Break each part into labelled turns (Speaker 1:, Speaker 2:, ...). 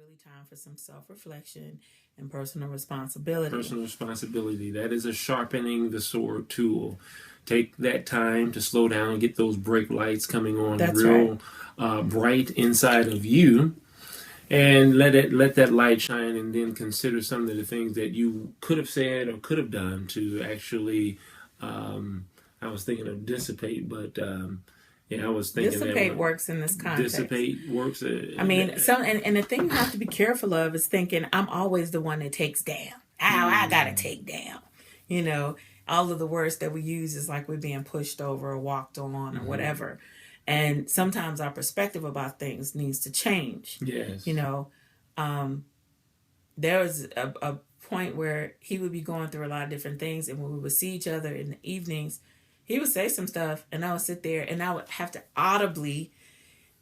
Speaker 1: really time for some self-reflection and personal responsibility.
Speaker 2: Personal responsibility. That is a sharpening the sword tool. Take that time to slow down, get those brake lights coming on.
Speaker 1: That's
Speaker 2: real bright inside of you, and let that light shine, and then consider some of the things that you could have said or could have done to actually. I was thinking of dissipate, but I was thinking
Speaker 1: dissipate works in this context.
Speaker 2: Dissipate works.
Speaker 1: I mean, and the thing you have to be careful of is thinking I'm always the one that takes down. I gotta take down. You know, all of the words that we use is like we're being pushed over or walked on or whatever. And sometimes our perspective about things needs to change.
Speaker 2: Yes.
Speaker 1: You know, there was a point where he would be going through a lot of different things, and when we would see each other in the evenings, he would say some stuff, and I would sit there, and I would have to audibly,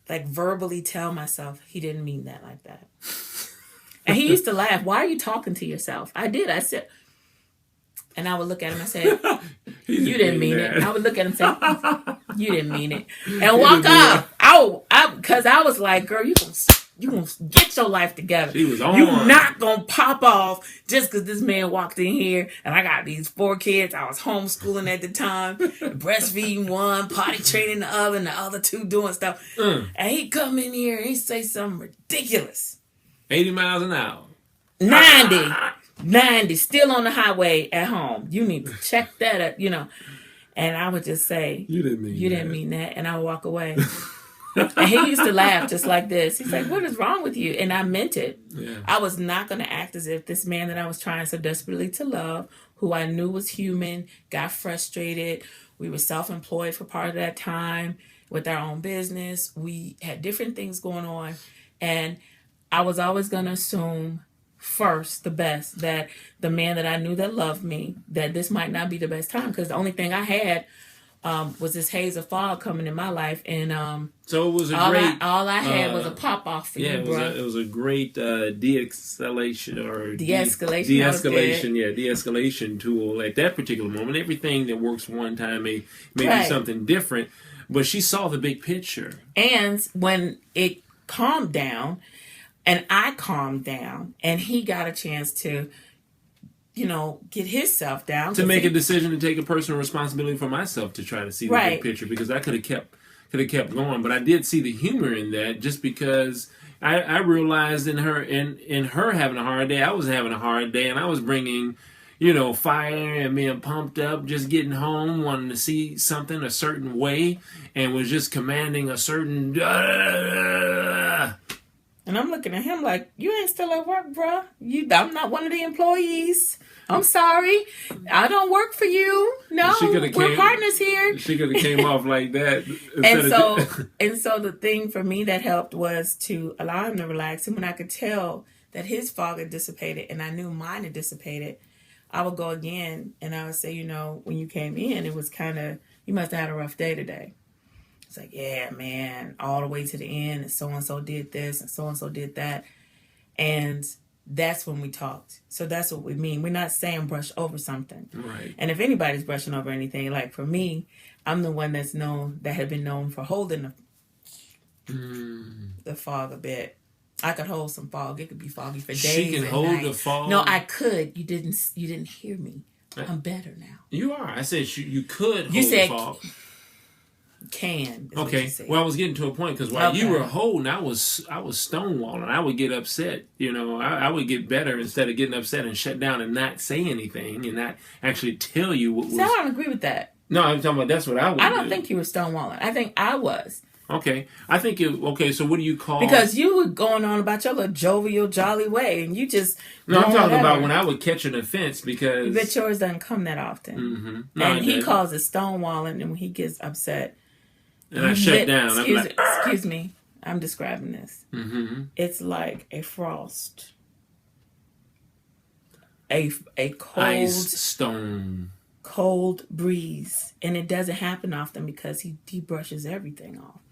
Speaker 1: like verbally tell myself, he didn't mean that like that. And he used to laugh. Why are you talking to yourself? I did. I said, and I would look at him and say, you didn't mean it. I would look at him and say, you didn't mean it. And walk off. Because I was like, girl, you gonna get your life together.
Speaker 2: She was on.
Speaker 1: You're not gonna pop off just because this man walked in here and I got these 4 kids. I was homeschooling at the time, breastfeeding one, potty training the other, and the other 2 doing stuff. And he come in here and he say something ridiculous.
Speaker 2: 80 miles an hour.
Speaker 1: 90, still on the highway at home. You need to check that up, you know. And I would just say, you didn't mean that. And I would walk away. And he used to laugh just like this. He's like, what is wrong with you? And I meant it.
Speaker 2: Yeah.
Speaker 1: I was not going to act as if this man that I was trying so desperately to love, who I knew was human, got frustrated. We were self-employed for part of that time with our own business. We had different things going on. And I was always going to assume first, the best, that the man that I knew that loved me, that this might not be the best time, because the only thing I had was this haze of fog coming in my life, and
Speaker 2: so it was
Speaker 1: all I had was a pop off for you, bro.
Speaker 2: It was a great de-escalation tool at that particular moment. Everything that works one time may be something different, but she saw the big picture.
Speaker 1: And when it calmed down, and I calmed down, and he got a chance to, you know, get himself down.
Speaker 2: To make a decision to take a personal responsibility for myself to try to see the big picture, because I could have kept going. But I did see the humor in that, just because I realized in her having a hard day, I was having a hard day, and I was bringing, you know, fire and being pumped up, just getting home, wanting to see something a certain way, and was just commanding a certain...
Speaker 1: And I'm looking at him like, you ain't still at work, bro. I'm not one of the employees. I'm sorry. I don't work for you. No, we're partners here.
Speaker 2: She could have came off like that.
Speaker 1: And so the thing for me that helped was to allow him to relax. And when I could tell that his fog had dissipated and I knew mine had dissipated, I would go again and I would say, you know, when you came in, it was kind of, you must have had a rough day today. It's like, yeah, man, all the way to the end, and so-and-so did this, and so-and-so did that. And that's when we talked. So that's what we mean. We're not saying brush over something.
Speaker 2: Right.
Speaker 1: And if anybody's brushing over anything, like for me, I'm the one that had been known for holding the fog a bit. I could hold some fog. It could be foggy for days.
Speaker 2: She can hold
Speaker 1: nights.
Speaker 2: The fog?
Speaker 1: No, I could. You didn't hear me. I'm better now.
Speaker 2: You are. I said you could hold the fog.
Speaker 1: Can.
Speaker 2: Okay. Well, I was getting to a point because while you were holding, I was stonewalling. I would get upset. You know, I would get better instead of getting upset and shut down and not say anything and not actually tell you what was.
Speaker 1: See, I don't agree with that.
Speaker 2: No, I'm talking about that's what I would.
Speaker 1: I don't think you were stonewalling. I think I was.
Speaker 2: Okay. I think you. Okay. So what do you call?
Speaker 1: Because you were going on about your little jovial, jolly way, and you just.
Speaker 2: No, I'm talking about when I would catch an offense because.
Speaker 1: But yours doesn't come that often.
Speaker 2: Mm-hmm. No,
Speaker 1: and he calls it stonewalling, and when he gets upset.
Speaker 2: And I shut down.
Speaker 1: Excuse me. I'm describing this.
Speaker 2: Mm-hmm.
Speaker 1: It's like a frost. A cold...
Speaker 2: Ice stone.
Speaker 1: Cold breeze. And it doesn't happen often because he brushes everything off.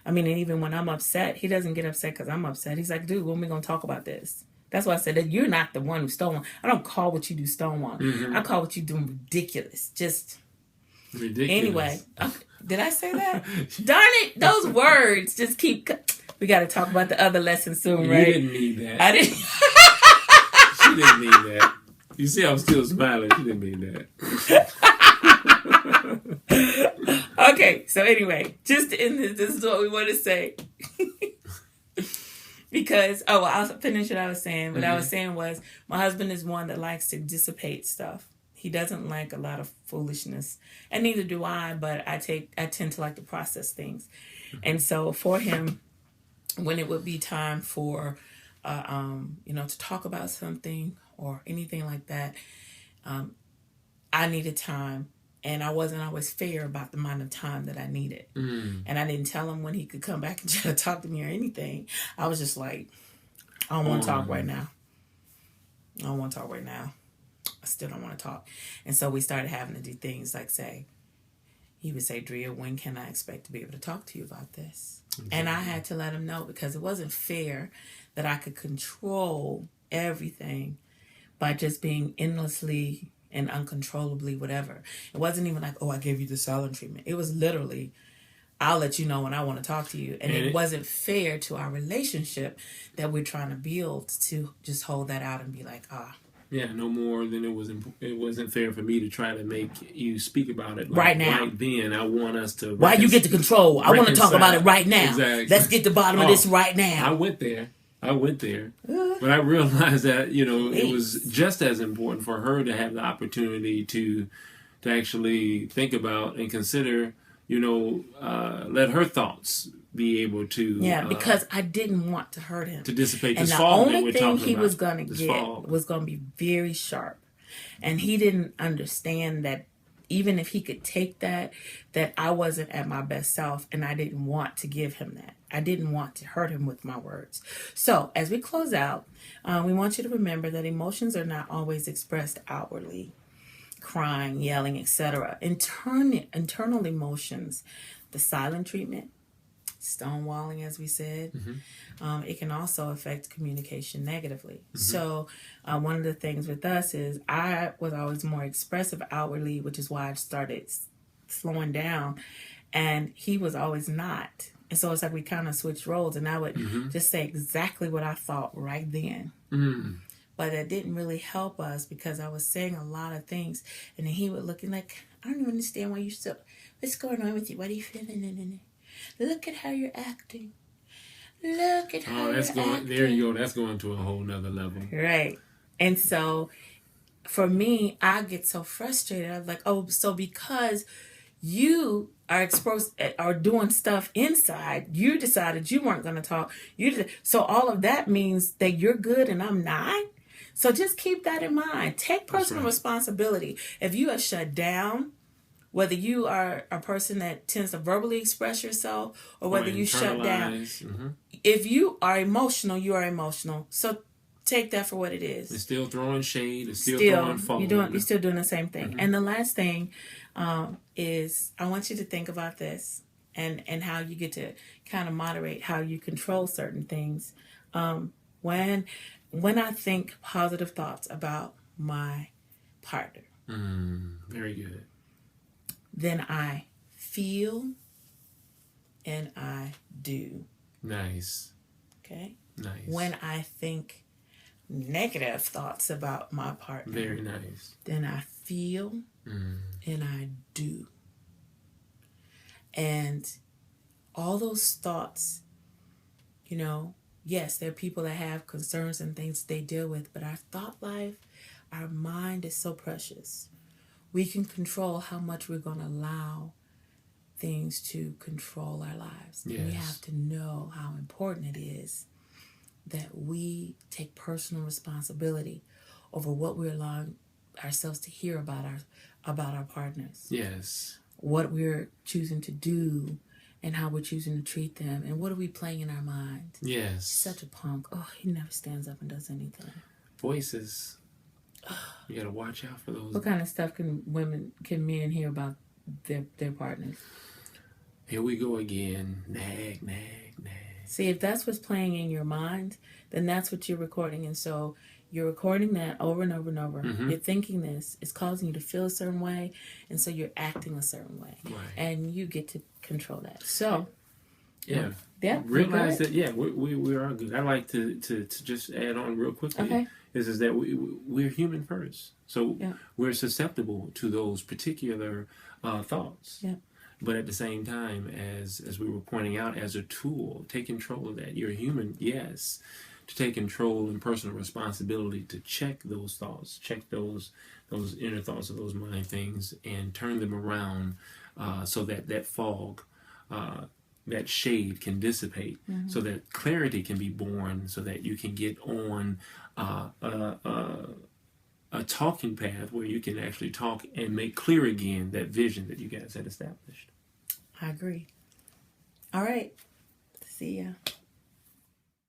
Speaker 1: I mean, and even when I'm upset, he doesn't get upset because I'm upset. He's like, dude, when are we going to talk about this? That's why I said that you're not the one who's stonewalling. I don't call what you do stonewalling.
Speaker 2: Mm-hmm.
Speaker 1: I call what you doing ridiculous. Just...
Speaker 2: Ridiculous.
Speaker 1: Anyway... Did I say that? Darn it! Those words just keep. We got to talk about the other lesson soon,
Speaker 2: You
Speaker 1: right?
Speaker 2: You didn't need that.
Speaker 1: I didn't.
Speaker 2: She didn't mean that. You see, I'm still smiling. She didn't mean that.
Speaker 1: Okay, so anyway, just in this is what we want to say. Because, I'll finish what I was saying. What I was saying was, my husband is one that likes to dissipate stuff. He doesn't like a lot of foolishness, and neither do I. But I tend to like to process things, and so for him, when it would be time for, to talk about something or anything like that, I needed time, and I wasn't always fair about the amount of time that I needed. And I didn't tell him when he could come back and try to talk to me or anything. I was just like, I don't want to talk right now. I don't want to talk right now. I still don't want to talk. And so we started having to do things like he would say, Drea, when can I expect to be able to talk to you about this? Exactly. And I had to let him know, because it wasn't fair that I could control everything by just being endlessly and uncontrollably whatever. It wasn't even like, I gave you the silent treatment. It was literally, I'll let you know when I want to talk to you. And it wasn't fair to our relationship that we're trying to build to just hold that out and be like,
Speaker 2: Yeah, no more than it wasn't fair for me to try to make you speak about it
Speaker 1: right now.
Speaker 2: Right then, I want us to.
Speaker 1: Why you get to control? I want to talk about it right now.
Speaker 2: Exactly.
Speaker 1: Let's get to the bottom of this right now.
Speaker 2: I went there, but I realized that it was just as important for her to have the opportunity to actually think about and consider. Let her thoughts be able to.
Speaker 1: Because I didn't want to hurt him.
Speaker 2: To dissipate
Speaker 1: this
Speaker 2: fog.
Speaker 1: And the only thing he was going to get was going to be very sharp. And he didn't understand that even if he could take that I wasn't at my best self, and I didn't want to give him that. I didn't want to hurt him with my words. So as we close out, we want you to remember that emotions are not always expressed outwardly. Crying, yelling, etc. Internal emotions, the silent treatment, stonewalling, as we said, it can also affect communication negatively. So one of the things with us is I was always more expressive outwardly, which is why I started slowing down, and he was always not. And so it's like we kind of switched roles, and I would just say exactly what I thought right then. But that didn't really help us, because I was saying a lot of things, and then he would look like, I don't even understand why you're still, what's going on with you? What are you feeling? Look at how you're acting. Look at how you're acting.
Speaker 2: There you go. That's going to a whole nother level.
Speaker 1: Right. And so for me, I get so frustrated. I'm like, so because you are exposed or doing stuff inside, you decided you weren't going to talk. So all of that means that you're good and I'm not. So just keep that in mind. Take personal responsibility. If you are shut down, whether you are a person that tends to verbally express yourself or whether you shut down, if you are emotional, you are emotional. So take that for what it is.
Speaker 2: It's still throwing shade. It's still throwing phone.
Speaker 1: You're still doing the same thing. And the last thing is I want you to think about this and how you get to kind of moderate how you control certain things. When I think positive thoughts about my partner.
Speaker 2: Very good.
Speaker 1: Then I feel and I do.
Speaker 2: Nice.
Speaker 1: Okay?
Speaker 2: Nice.
Speaker 1: When I think negative thoughts about my partner.
Speaker 2: Very nice.
Speaker 1: Then I feel and I do. And all those thoughts, yes, there are people that have concerns and things they deal with, but our thought life, our mind is so precious. We can control how much we're going to allow things to control our lives. Yes. And we have to know how important it is that we take personal responsibility over what we're allowing ourselves to hear about our partners.
Speaker 2: Yes.
Speaker 1: What we're choosing to do and how we're choosing to treat them, and what are we playing in our mind.
Speaker 2: Yes.
Speaker 1: He's such a punk. He never stands up and does anything.
Speaker 2: Voices. You gotta watch out for those.
Speaker 1: What kind of stuff can men hear about their partners?
Speaker 2: Here we go again. Nag.
Speaker 1: See, if that's what's playing in your mind, then that's what you're recording. And so you're recording that over and over and over. You're thinking this. It's causing you to feel a certain way. And so you're acting a certain way.
Speaker 2: Right.
Speaker 1: And you get to control that. So
Speaker 2: Yeah.
Speaker 1: Yeah.
Speaker 2: Realize that, yeah, we are good. I like to just add on real quickly.
Speaker 1: Okay.
Speaker 2: Is that we're human first. So
Speaker 1: Yeah.
Speaker 2: we're susceptible to those particular thoughts.
Speaker 1: Yeah.
Speaker 2: But at the same time, as we were pointing out, as a tool, take control of that. You're human, yes, to take control and personal responsibility to check those thoughts, check those inner thoughts of those mind things, and turn them around so that fog, that shade can dissipate, so that clarity can be born, so that you can get on a talking path where you can actually talk and make clear again that vision that you guys had established.
Speaker 1: I agree. All right. See ya.